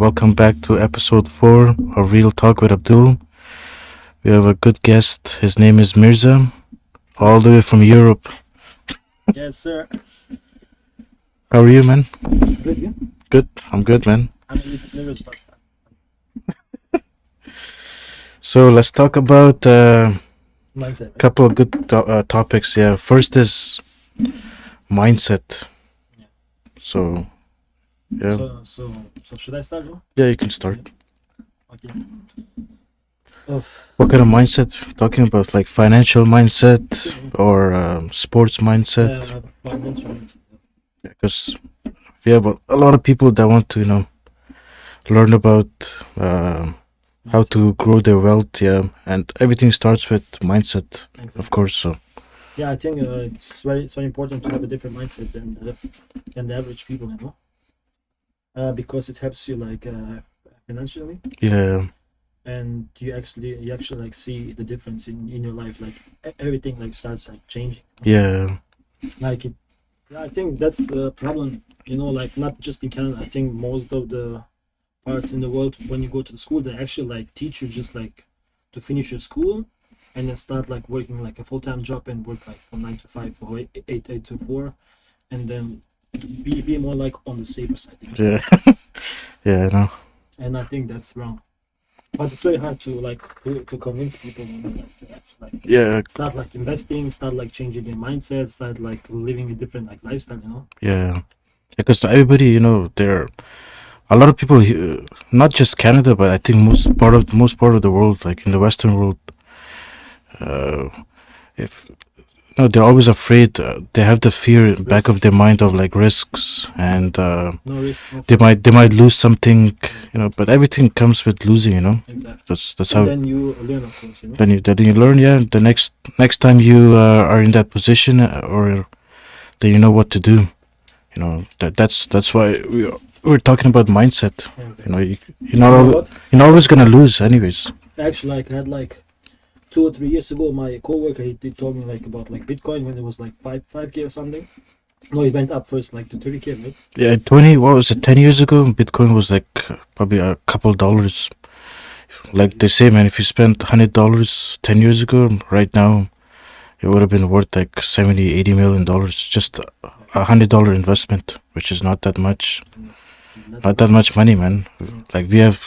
welcome back to episode 4 of Real Talk with Abdul. We have a good guest. His name is Mirza, all the way from Europe. Yes, sir. How are you, man? Good, yeah? Good. I'm good, man. I'm a little nervous, but So let's talk about a mindset. couple of good topics. Yeah, first is mindset. Yeah. So, yeah. So should I start? No? Yeah, you can start. Okay. What kind of mindset? Talking about like financial mindset or sports mindset? Financial mindset. Because we have a lot of people that want to, learn about how to grow their wealth. Yeah, and everything starts with mindset, Exactly. of course. So Yeah, I think it's very important to have a different mindset than the average people, because it helps you like financially, yeah, and you actually like see the difference in your life, like everything like starts like changing. yeah, Like it, yeah, I think that's the problem. Like not just in Canada. I think most of the parts in the world, when you go to the school, they actually like teach you just like to finish your school and then start like working like a full-time job and work like from 9 to 5 or 8 to 4, and then be more like on the safer side. yeah, yeah. No, And I think that's wrong. But it's very hard to like to convince people, like to actually like yeah, start like investing, start like changing their mindset, start like living a different like lifestyle. yeah. Because everybody, there a lot of people here, not just Canada, but I think most part of the world, like in the Western world, uh, if no, they're always afraid. They have the fear in back of their mind of like risks, and No risk, no they might lose something, But everything comes with losing, exactly. That's And how. then you learn, of course. Then you learn. Yeah, the next time you are in that position, or then you know what to do. That's why we're talking about mindset. Yeah, exactly. You're not always gonna lose, anyways. Actually, like I had like 2 or 3 years ago, my coworker he told me like about like Bitcoin when it was like 5k or something. No, it went up first like to 30k, right? Yeah, what was it? 10 years ago, Bitcoin was like probably a couple dollars. Like they say, man, if you spent $100 10 years ago, right now, it would have been worth like 70-80 million dollars. Just $100 investment, which is not that much. Not that much money, man. Like we have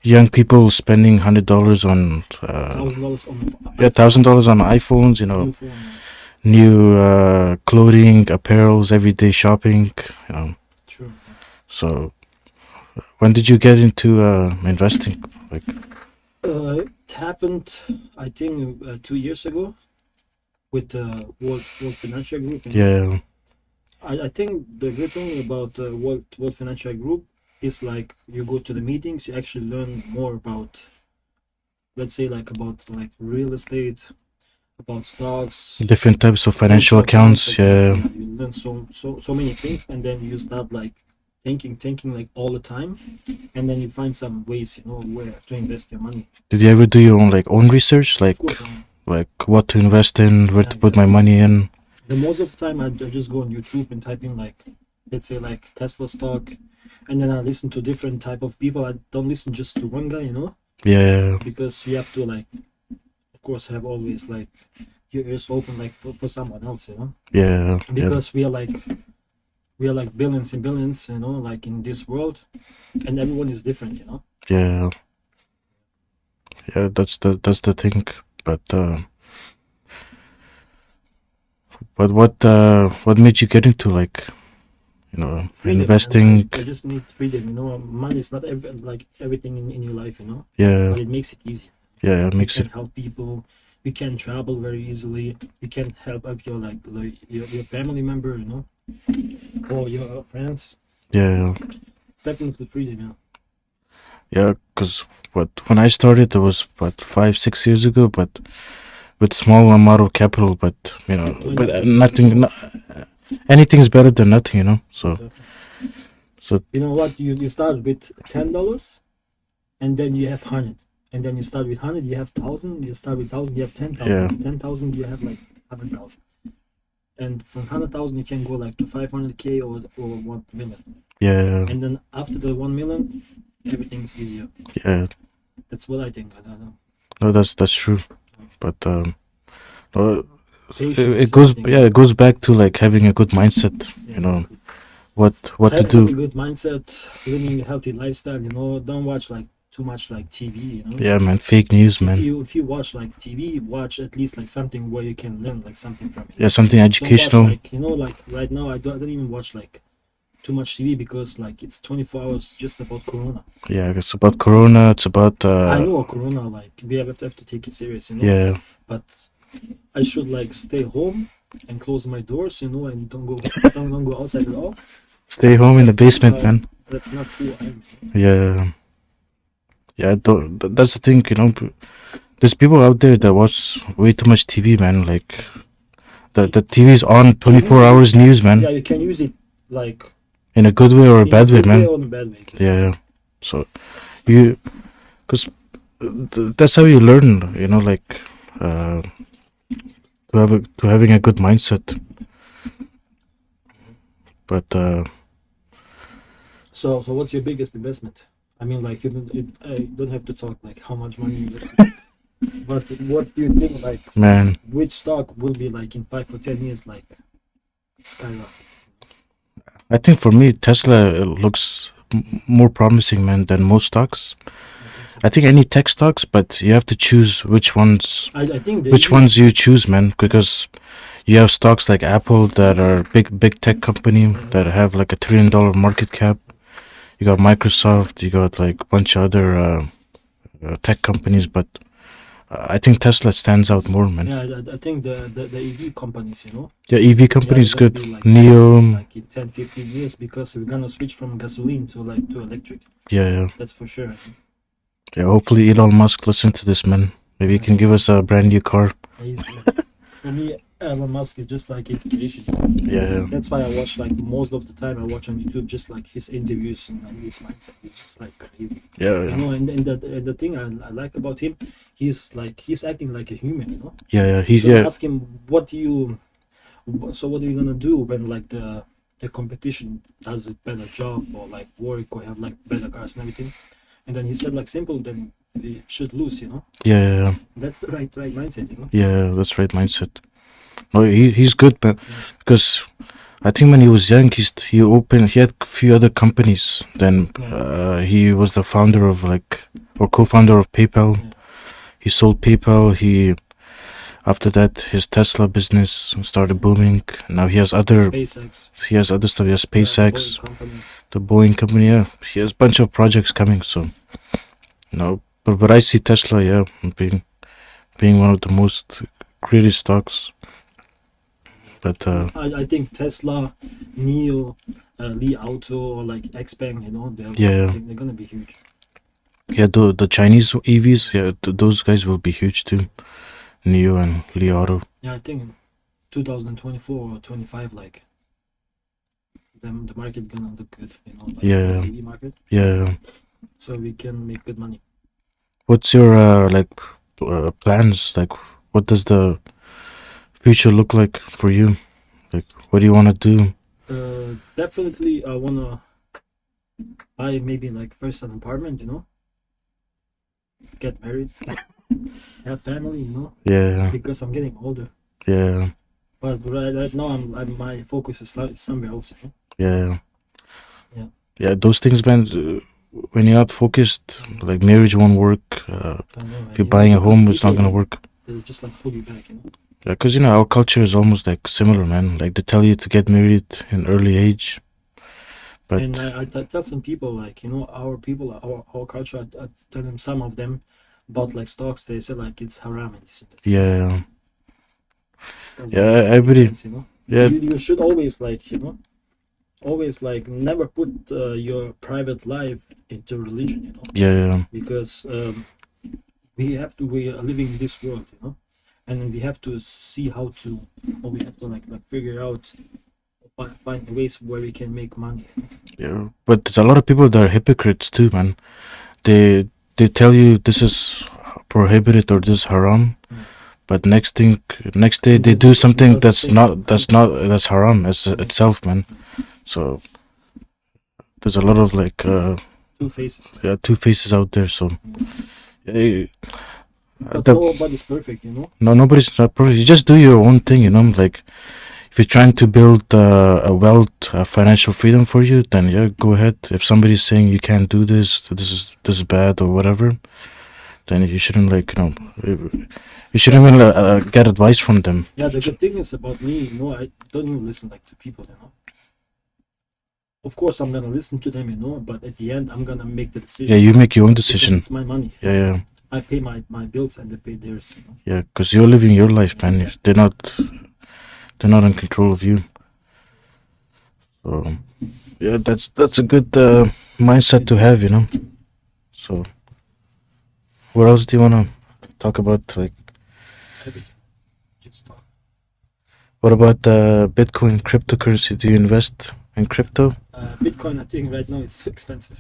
young people spending $100 on $1,000 on $1,000 on iPhones, new phone. new clothing, apparels, everyday shopping, True. So, when did you get into investing? Like, It happened, I think, 2 years ago with World Financial Group. yeah, I think the good thing about World Financial Group is like you go to the meetings, you actually learn more about, let's say, like about like real estate, about stocks, different types of financial accounts. Yeah, you learn so many things, and then you start like thinking like all the time, and then you find some ways, where to invest your money. did you ever do your own research, like Of course, like what to invest in, where to put my money in? The most of the time, I just go on YouTube and type in like, let's say like Tesla stock, and then I listen to different type of people. I don't listen just to one guy, Yeah, because you have to like, of course, have always like your ears open like for someone else, yeah, because we are like billions and billions, like in this world, and everyone is different, yeah. That's the thing. But what made you get into like Freedom, investing? I just need freedom, money is not everything in your life, Yeah, but it makes it easier. yeah, it You makes can it. help people. You can travel very easily. You can help up your like your family member, or your friends. Yeah, It's definitely freedom, yeah. Because when I started, it was 5-6 years ago, but with small amount of capital, but nothing. Anything is better than nothing, So, Exactly. so You know what? You start with $10, and then you have 100, and then you start with 100. You have 1,000. You start with 1,000. You have 10,000. Yeah. 10,000. You have like 100,000. And from 100,000 you can go like to 500k or 1 million. yeah, And then after the 1 million, everything's easier. Yeah, That's what I think. I don't know. no, that's true. But uh, Patience it is goes, everything. yeah, it goes back to like having a good mindset. Yeah, You know exactly. what to Having do. good mindset, living a healthy lifestyle. You know, don't watch like too much like TV. You know, Yeah, man. Fake news, if man. you watch like TV, watch at least like something where you can learn like something from. You Yeah, know, something don't watch educational. like, you know, like right now I don't even watch like too much TV because like it's 24 hours just about Corona. Yeah, it's about Corona. It's about I know Corona, like we have to take it serious, you know. yeah, But I should like stay home and close my doors, you know, and don't go outside at all. stay home in the That's not basement, man. that's not who I am. Yeah, yeah. That's the thing, you know. There's people out there that watch way too much TV, man. Like the TV's on 24 hours news, man. Yeah, you can use it like In a good way or a in a bad way, good way man. or in a bad way. Exactly. Yeah. So you, cause that's how you learn, you know, like to having a good mindset. But So what's your biggest investment? I mean, like I don't have to talk like how much money you invested, but what do you think like man, which stock will be like in 5 or 10 years like skyrocket? I think for me Tesla looks more promising, man, than most stocks. I think any tech stocks, but you have to choose which ones. I think Which ones you choose, man? Because you have stocks like Apple that are big tech company that have like $1 trillion market cap. You got Microsoft. You got like a bunch of other tech companies, but I think Tesla stands out more, man. Yeah, I think the EV companies, you know. Yeah, EV companies gonna good. be, like, Neo. like in 10, 15 years because we're gonna switch from gasoline to electric. Yeah. That's for sure. Yeah. Hopefully Elon Musk listen to this, man. Maybe he can give us a brand new car. For me, Elon Musk is just like inspiration. Yeah. That's why I watch like most of the time I watch on YouTube just like his interviews and his mindset. It's just like crazy. Yeah. You know, and the thing I like about him, he's acting like a human. You know. Yeah. He's So ask him what are you gonna do when like the competition does a better job or like work or have like better cars and everything, and then he said like simple, then we should lose, you know. Yeah. That's the right mindset, you know. Yeah, that's right mindset. No, he's good, man. Because I think when he was young, he had a few other companies. Then he was the founder of or co-founder of PayPal. Yeah. He sold PayPal. After that his Tesla business started booming. Now he has other SpaceX. He has other stuff. He has SpaceX, The the Boeing company. Yeah, he has a bunch of projects coming. So, but I see Tesla, yeah, being one of the most greatest stocks. But I think Tesla, Neo, Li Auto, or like Xpeng, you know, they're gonna be huge. Yeah, the Chinese EVs, yeah, those guys will be huge too. Neo and Li Auto. Yeah, I think 2024 or 25, like the market gonna look good, you know, like Yeah. the EV market. Yeah. So we can make good money. What's your plans? Like, what does the future look like for you? Like, what do you want to do? Definitely, I wanna buy maybe like first an apartment, you know, get married, have family, you know. Yeah. Because I'm getting older. Yeah. But right now, my focus is somewhere else, you know. Yeah. Yeah. Yeah. Those things, man. When you're not focused, like marriage won't work. If you're buying a home, it's not gonna work. They just like pull you back, you know. Yeah, because our culture is almost like similar, man. Like they tell you to get married in early age. But and I tell some people, like, you know, our people, our culture, I tell them, some of them about like stocks, they say like it's haram and this and that. Yeah. Yeah, everybody. Sense, you know? Yeah. You should always like, you know, always like never put your private life into religion, you know. Yeah. Because we are living in this world, you know, and we have to see how to, or we have to like figure out, find ways where we can make money. Yeah, but there's a lot of people that are hypocrites too, man. They tell you this is prohibited or this is haram, but next day they do something that's haram itself, man. So there's a lot of Two faces. yeah, two faces out there. So eh, But the, nobody's perfect, you know. no, nobody's not perfect. You just do your own thing, you know. Like if you're trying to build a wealth, financial freedom for you, then yeah, go ahead. If somebody's saying you can't do this, this is bad or whatever, then you shouldn't you shouldn't even get advice from them. Yeah, the good thing is about me, you know, I don't even listen like to people, you know. Of course, I'm gonna listen to them, you know, but at the end, I'm gonna make the decision. Yeah, you make your own because decision. it's my money. Yeah. I pay my bills and they pay theirs, you know. Yeah, because you're living your life, man. They're not in control of you. So yeah, that's a good mindset to have, you know. So what else do you wanna talk about? Like, Everything. Just talk. what about Bitcoin, cryptocurrency? Do you invest in crypto? Bitcoin, I think right now it's expensive.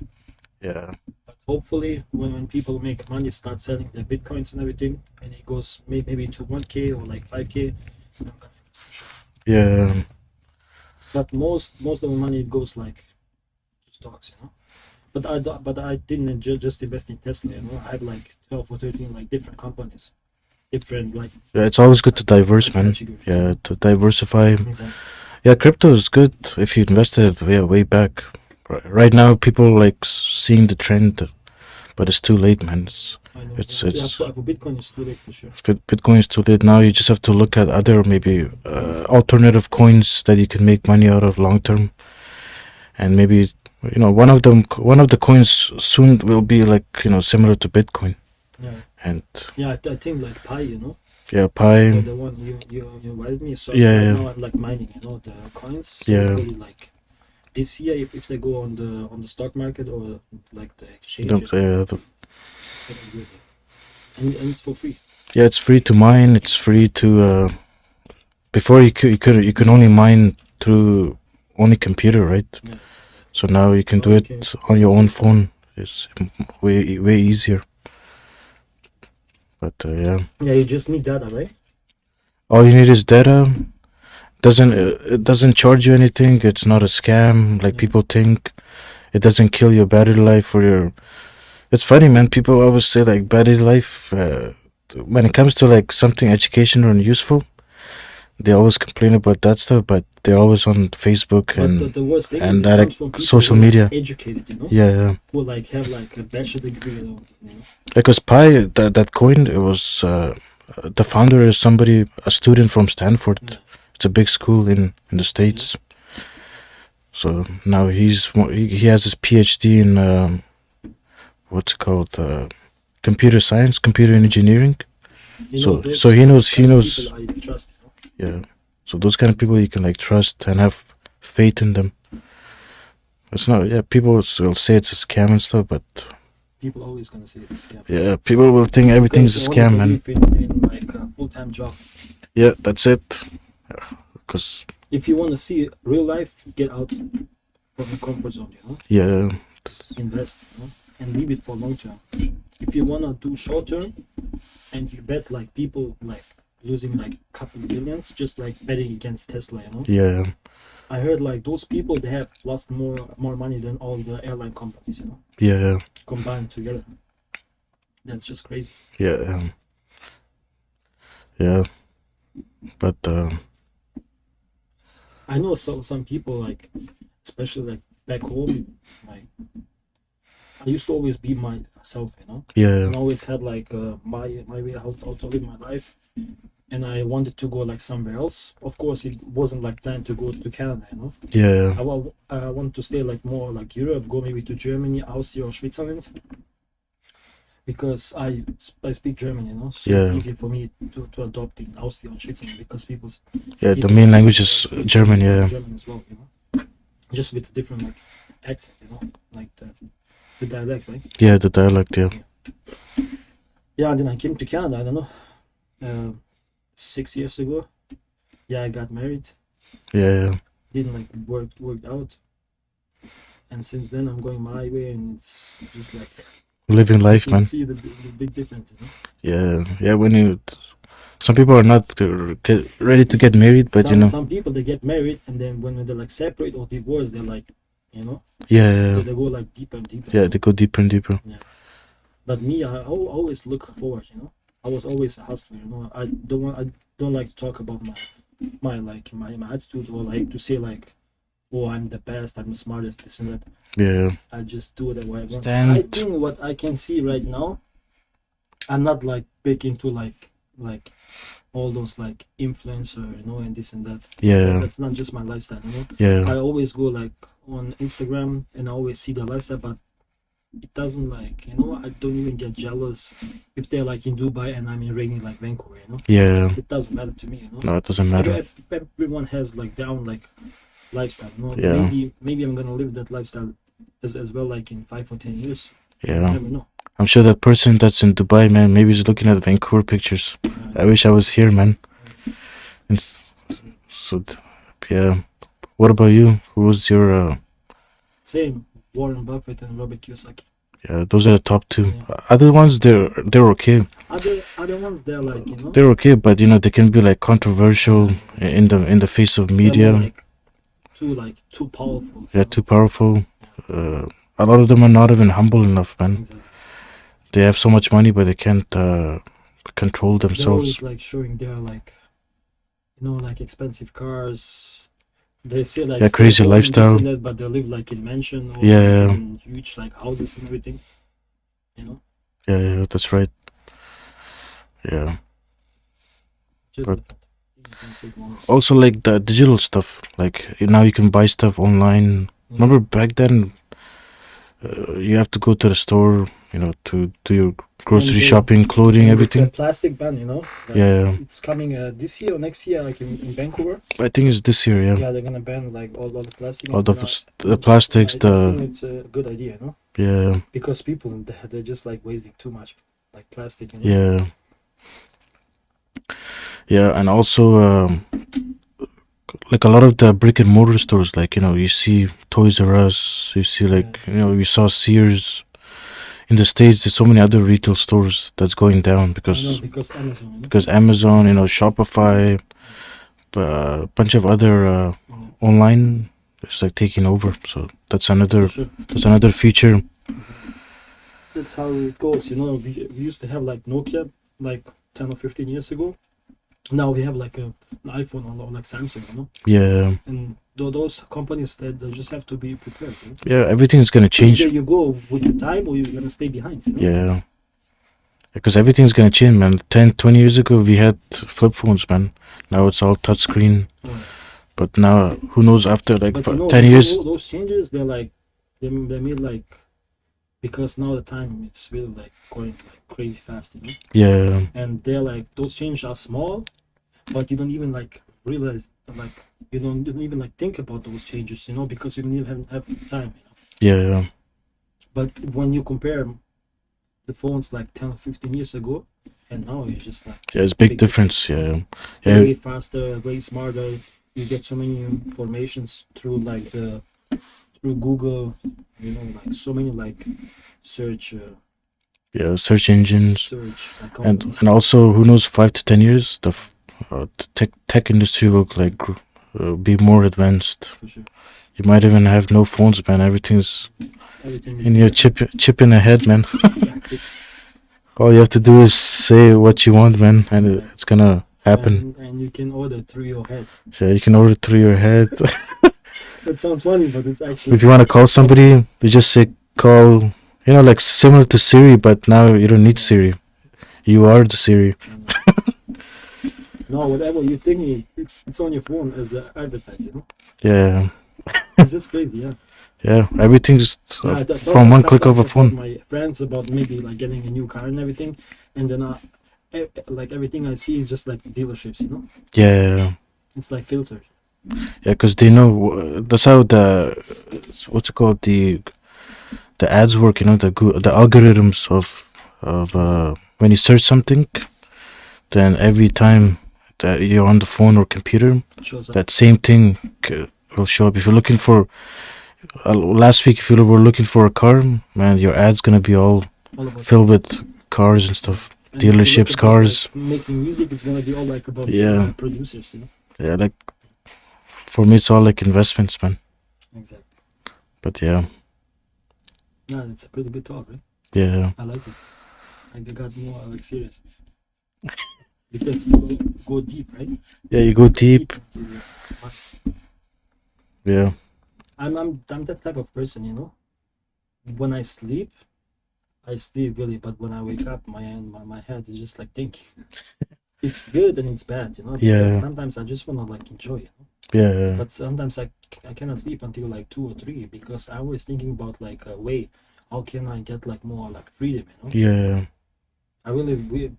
Yeah, But hopefully, when people make money, start selling their bitcoins and everything, and it goes maybe to 1K or like 5K, I'm gonna invest for sure. yeah, But most of the money goes like to stocks, you know. But I didn't just invest in Tesla, you know. I have like 12 or 13 like different companies, different like yeah. It's always good to diverse, man. categories. Yeah, to diversify. Exactly. Yeah, crypto is good if you invested way back. Right now, people like seeing the trend, but it's too late, man. I know. It's Yeah, for Bitcoin is too late for sure. Bitcoin is too late now. You just have to look at other maybe alternative coins that you can make money out of long term, and maybe one of the coins soon will be like similar to Bitcoin. Yeah. And Yeah, I think like Pi, you know. yeah, Pi. The one you invited me. So Yeah, right yeah. now I'm like mining, you know, the coins. So Yeah. hopefully like this year, if they go on the stock market or like the exchange, The- yeah, the- it's gonna be good. And it's for free. yeah, it's free to mine. It's free to. Before you can only mine through only computer, right? Yeah. So now you can do Now you it can- on your own phone. It's way easier. But yeah, Yeah, you just need data, right? all you need is data. It doesn't charge you anything. It's not a scam like Yeah. people think. It doesn't kill your battery life or your. It's funny, man. People always say like battery life. When it comes to like something educational and useful, they always complain about that stuff. But they're always on Facebook But and the worst thing and is it that comes from people social who are media. educated, you know, Yeah. who like have like a bachelor degree, you know. Because Pi, that coin, it was the founder is a student from Stanford. Yeah. It's a big school in the States. So now he has his PhD in what's it called, computer science, computer engineering. You So- know, those so he knows- kind of he knows- people I trust, you know? Yeah. So those kind of people you can like trust and have faith in them. It's not. Yeah, people will say it's a scam and stuff, but People always gonna say it's a scam. yeah, people will think everything's a Because they scam, only man. believe in like a full-time job. Yeah, that's it. Because If you want to see real life, get out from the comfort zone, you know. yeah, Invest, you know, and leave it for long term. If you want to do short term, and you bet like people like losing like couple billions, just like betting against Tesla, you know. yeah, I heard like those people they have lost more money than all the airline companies, you know, yeah, combined together. That's just crazy. yeah, yeah. But I know some people like, especially like back home, like I used to always be myself, you know, yeah, and always had like my way how to live my life, and I wanted to go like somewhere else. Of course, it wasn't like planned to go to Canada, you know. yeah, I want to stay like more like Europe, go maybe to Germany, Austria, or Switzerland, because I speak German, you know, so Yeah. it's easy for me to adopt in Austria or Switzerland because people yeah. The people main language is speak German. Yeah, German as well, you know, just with a different like accent, you know, like the dialect, right? yeah. The dialect. Yeah, Yeah, and then I came to Canada. I don't know, 6 years ago. Yeah, I got married. yeah, Didn't like worked out, and since then I'm going my way, and it's just like living life, you can man. see the big difference, you know. Yeah, yeah. Some people are not ready to get married, but some people they get married, and then when they're like separate or divorced, they're like you know. Yeah, They go like deeper and deeper. yeah, they go deeper and deeper. But me, I always look forward, you know. I was always a hustler, you know. I don't like to talk about my attitude, or like to say like, oh, I'm the best, I'm the smartest, this and that. Yeah, I just do whatever I want. I stand. think what I can see right now, I'm not like big into like all those like influencer, you know, and this and that. Yeah, That's not just my lifestyle, you know. yeah, I always go like on Instagram and I always see the lifestyle, but it doesn't like, you know, I don't even get jealous if they're like in Dubai and I'm in rainy like Vancouver, you know. yeah. It doesn't matter to me, you know. No, it doesn't matter. Everyone has like their own like lifestyle, you know. Yeah. Maybe I'm gonna live that lifestyle as well, like in 5 or 10 years. Yeah. You never know. I'm sure that person that's in Dubai, man, maybe he's looking at Vancouver pictures. I wish I was here, man. It's, so, yeah. What about you? Who was your? Same, Warren Buffett and Robert Kiyosaki. Yeah, those are the top two. Yeah. Other ones, they're okay. Other ones, they're like, you know, They're okay, but you know they can be like controversial in the face of they're media. more, like too powerful. Yeah, too powerful. A lot of them are not even humble enough, man. Exactly. They have so much money, but they can't control They're themselves. always like showing their like, you know, like expensive cars. They say like Yeah, crazy stay home and this lifestyle. and that, but they live like in mansion or Yeah. like, in huge like houses and everything. You know, Yeah, that's right. Yeah. just But- different. You can take moments. Also, like the digital stuff. Like now you can buy stuff online. Remember back then, you have to go to the store, you know, to do your grocery And, shopping, clothing, And everything. it's a plastic ban, you know. Like, Yeah, it's coming this year or next year, like in Vancouver. I think it's this year. Yeah, Yeah, they're gonna ban like all the plastic. all the And, the plastics, I think the it's a good idea, you know, yeah, because people they're just like wasting too much like plastic. You know? yeah, yeah, and also like a lot of the brick and mortar stores, like you know, you see Toys R Us, you see like you know, you saw Sears. In the States, there's so many other retail stores that's going down I know, because because Amazon. You know? because Amazon, you know, Shopify, a bunch of other Yeah, online is like taking over. So that's for another sure. feature. That's how it goes. You know, we used to have like Nokia like 10 or 15 years ago. Now we have like an iPhone or like Samsung, you know, Yeah, and those companies that they just have to be prepared. You know? yeah, everything's gonna change. Either you go with the time or you're gonna stay behind. You know? Yeah, because everything's gonna change, man. 10, 20 years ago we had flip phones, man. Now it's all touchscreen. Oh, yeah. But now who knows after like But you know, 10 years? those changes, they're like they made like, because now the time it's really like going like crazy fast, you know. Yeah, And they're like those changes are small, but you don't even like realize like you don't even like think about those changes, you know, because you don't even have time. You know? yeah, But when you compare the phones like 10 or 15 years ago and now, you're just like yeah. It's big Big difference. Yeah, yeah, way faster, way smarter. You get so many informations through like through Google, you know, like so many like search yeah. Search engines. search like And companies. also, who knows? 5 to 10 years, the tech industry will like be more advanced. For sure. You might even have no phones, man. Everything's Everything is in your chip in the head, man. exactly. All you have to do is say what you want, man, and it's gonna happen. And you can order through your head. So you can order through your head. That sounds funny, but it's actually. If you want to call somebody, you just say call. You know, like similar to Siri, but now you don't need Siri. You are the Siri. No, whatever you think, it's on your phone as an advertise, you know. Yeah, It's just crazy, yeah. yeah. Everything just Yeah, I thought from one click of a sometimes phone. about my friends about maybe like getting a new car and everything, and then like everything I see is just like dealerships, you know. Yeah. It's like filtered. Yeah, because they know that's how the what's it called, the ads work. You know, the algorithms of when you search something, then every time that you're on the phone or computer, Shows up. that same thing will show up. If you're looking for last week, if you were looking for a car, man, your ad's gonna be all All about filled with cars and stuff. and if you look dealerships, about, cars. like, making music, it's gonna be all like about Yeah. producers, you know. Yeah, like for me, it's all like investments, man. Exactly. But yeah, Yeah, it's a pretty good talk, right? yeah, I like it. I got more like serious because you go deep, right? yeah. You go deep. Into your mind. Yeah, I'm that type of person, you know. When I sleep really, but when I wake up, my head is just like thinking. It's good and it's bad, you know. Because yeah, sometimes I just wanna like enjoy it, yeah, but sometimes I cannot sleep until like 2 or 3 because I was thinking about like a way how can I get like more like freedom, you know. yeah, I really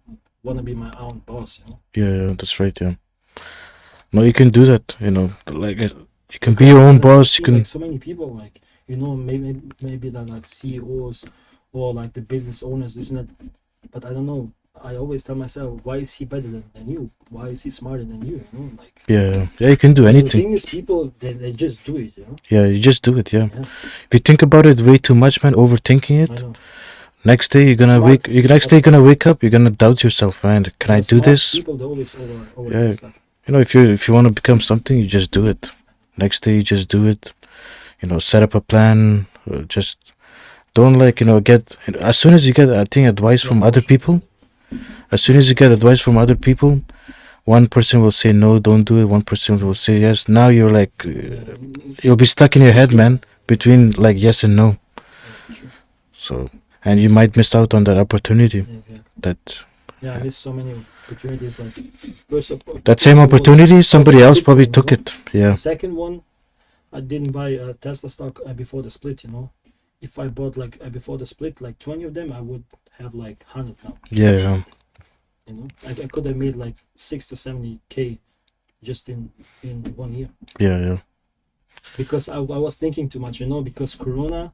want to be my own boss, you know. yeah. That's right. Yeah. No, you can do that. You know, like you can be Because your own I boss. You see can. like so many people like you know maybe that like CEOs or like the business owners, this and that. But I don't know. I always tell myself, why is he better than you? Why is he smarter than you? You know, like. Yeah, yeah. You can do The anything. thing is, people they just do it, you know. Yeah, you just do it. Yeah. Yeah, If you think about it way too much, man, overthinking I it. know. Next day you're gonna Smart next day you're gonna wake up. You're gonna doubt yourself, man. Can I yeah, do smart this? people they always Yeah. overthink stuff. You know, if you want to become something, you just do it. Next day you just do it. You know, set up a plan. Just don't like get as soon as you get I think advice from other people. As soon as you get advice from other people, one person will say no, don't do it. One person will say yes. Now you're like you'll be stuck in your head, man, between like yes and no. Yeah, true. So and you might miss out on that opportunity. Yeah, exactly. That Yeah, I miss so many opportunities. Like first that same opportunity, somebody else probably Bitcoin, took you know? it. Yeah. The second one, I didn't buy a Tesla stock before the split. You know, if I bought like before the split, like 20 of them, I would have like 100 now. Yeah. You know, I could have made like 60 to 70K just in 1 year. Yeah. Because I was thinking too much, you know, because Corona,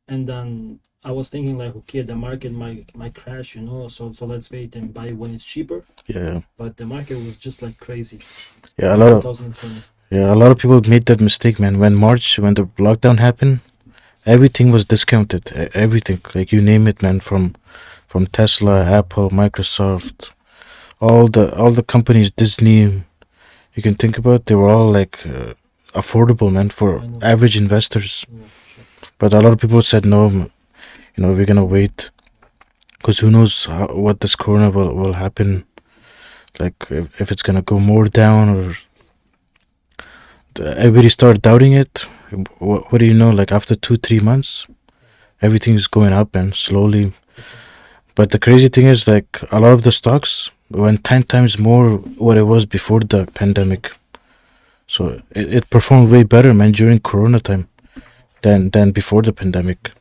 and then I was thinking like, okay, the market might crash, you know, so let's wait and buy when it's cheaper. Yeah. But the market was just like crazy. Yeah. In 2020. A lot of people made that mistake, man. When the lockdown happened, everything was discounted. Everything, like you name it, man. From Tesla, Apple, Microsoft, all the companies, Disney. You can think about. They were all like affordable, man, for I know. average investors. Yeah, for sure. But a lot of people said no. You know, we're gonna wait, because who knows what this corona will happen. Like if it's gonna go more down, or everybody start doubting it. What do you know? Like after 2-3 months, everything's going up and slowly. For sure. But the crazy thing is, like a lot of the stocks went 10 times more what it was before the pandemic. So it performed way better, man, during Corona time than before the pandemic.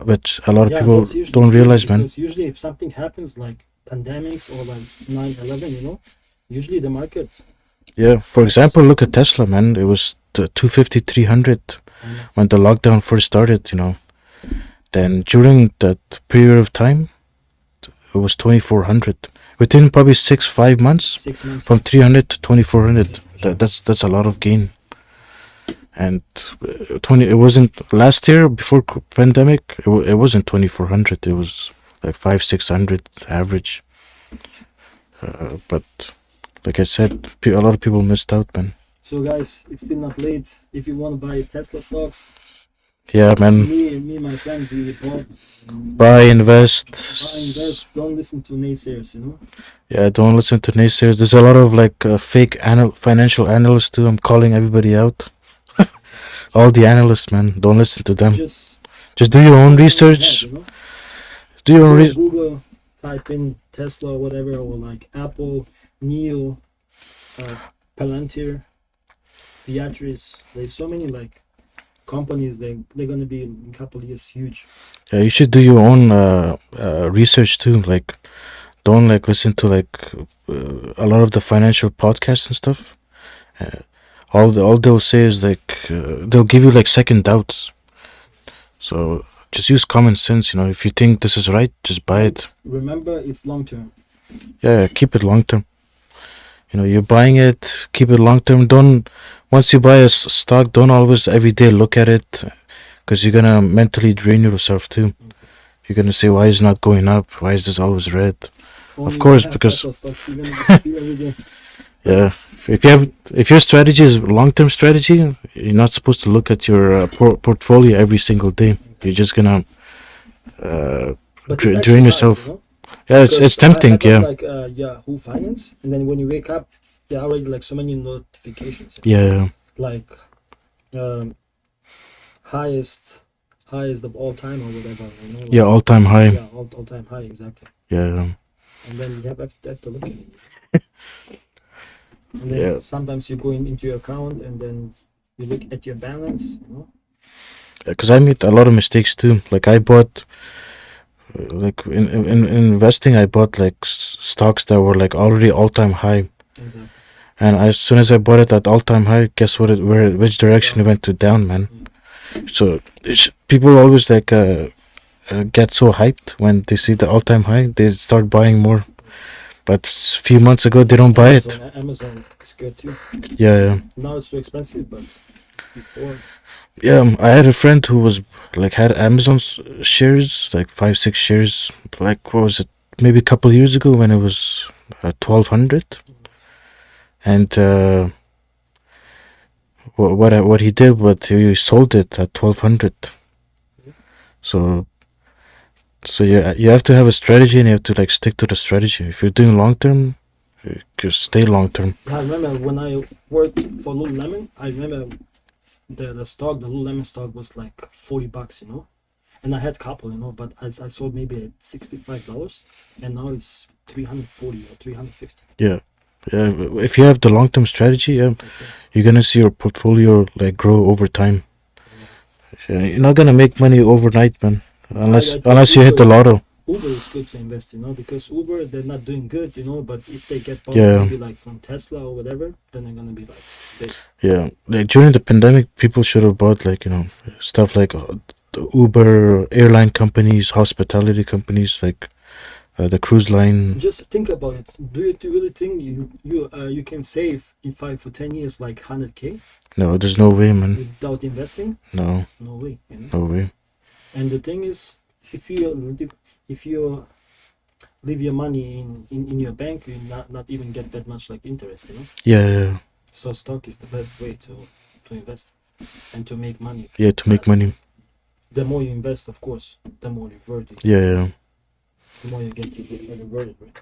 But a lot of people that's usually don't crazy realize, man. because usually if something happens like pandemics or like 9/11, you know, usually the market. Yeah, for example, look at Tesla, man. It was 250, 300 when the lockdown first started, you know. Then during that period of time, it was 2400. Within probably 5 months, 6 months. from 300 to 2400. Yeah, for sure. That's a lot of gain. And 20. It wasn't last year before pandemic. It wasn't 2400. It was like 500-600 average. But like I said, a lot of people missed out, man. So guys, it's still not late. If you want to buy Tesla stocks, Yeah, man. me and my friend we bought. Buy, invest. Invest. Don't listen to naysayers, you know. Yeah, don't listen to naysayers. There's a lot of like fake financial analysts too. I'm calling everybody out. All the analysts, man. Don't listen to them. Just do your own research. You know? Do your own research. Google, type in Tesla, whatever, or like Apple, Neo, Palantir, Beatrice. There's so many like companies. They're gonna be in a couple of years huge. Yeah, you should do your own research too. Like, don't like listen to like a lot of the financial podcasts and stuff. All they'll say is like they'll give you like second doubts. So just use common sense. You know, if you think this is right, just buy it. Remember, it's long term. Yeah, keep it long term. You know, you're buying it, keep it long term. Don't once you buy a stock, don't always every day look at it, because you're gonna mentally drain yourself too. You're gonna say, why is it not going up? Why is this always red? Only Of course, have because Tesla stocks, you're gonna be every day. yeah, if your strategy is long term strategy, you're not supposed to look at your portfolio every single day. You're just gonna But it's drain actually hard, yourself. you know? Yeah, Because it's tempting. I got Yeah, like Yahoo Finance, and then when you wake up, there are already like so many notifications. You know? yeah, Like um, highest of all time or whatever. You know? Like, yeah. All time high. yeah, all time high, exactly. Yeah, And then you have to look at it. And then yeah. sometimes you go into your account and then you look at your balance. You know? Because I made a lot of mistakes too. Like I bought, like in investing, I bought like stocks that were like already all time high. Exactly. And as soon as I bought it at all time high, guess what? Which direction it went to? Down, man. So people always like get so hyped when they see the all time high, they start buying more. But a few months ago, they don't buy it. Amazon is good too. Yeah, Now it's too expensive, but before. yeah. I had a friend who was like had Amazon's shares, like 5, 6 shares. Like what was it? Maybe a couple years ago when it was 1,200. And what he did, what he sold it at 1,200. So you have to have a strategy and you have to like stick to the strategy. If you're doing long term, just stay long term. I remember when I worked for Lululemon. I remember the Lululemon stock was like $40, you know, and I had a couple, you know, but I sold maybe at $65, and now it's 340 or 350. Yeah. Yeah, if you have the long term strategy, yeah, Sure. you're gonna see your portfolio like grow over time. Yeah, you're not gonna make money overnight, man, unless you hit the lotto. Uber is good to invest, you know, because Uber, they're not doing good, you know, but if they get bought Yeah. maybe like from Tesla or whatever, then they're gonna be like big. Yeah, like during the pandemic, people should have bought like stuff like the Uber, airline companies, hospitality companies, like the cruise line. Just think about it. Do you really think you can save in 5 or 10 years like 100K No, there's no way, man. without investing? No, No way, you know? no way. And the thing is, if you leave your money in your bank, you not even get that much like interest, you know. Yeah, So stock is the best way to invest and to make money. yeah, to make money. The more you invest, of course, the more rewarded. Yeah. The more you get rewarded, right?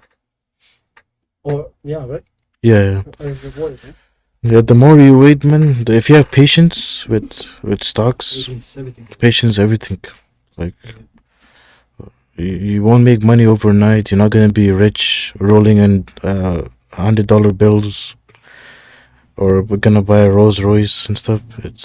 Or yeah, right? Yeah. Rewarded, right? Yeah, the more you wait, man, if you have patience with stocks, Patience is everything. patience, everything. Like, you won't make money overnight. You're not gonna be rich rolling in $100 bills, or we're gonna buy a Rolls Royce and stuff. It's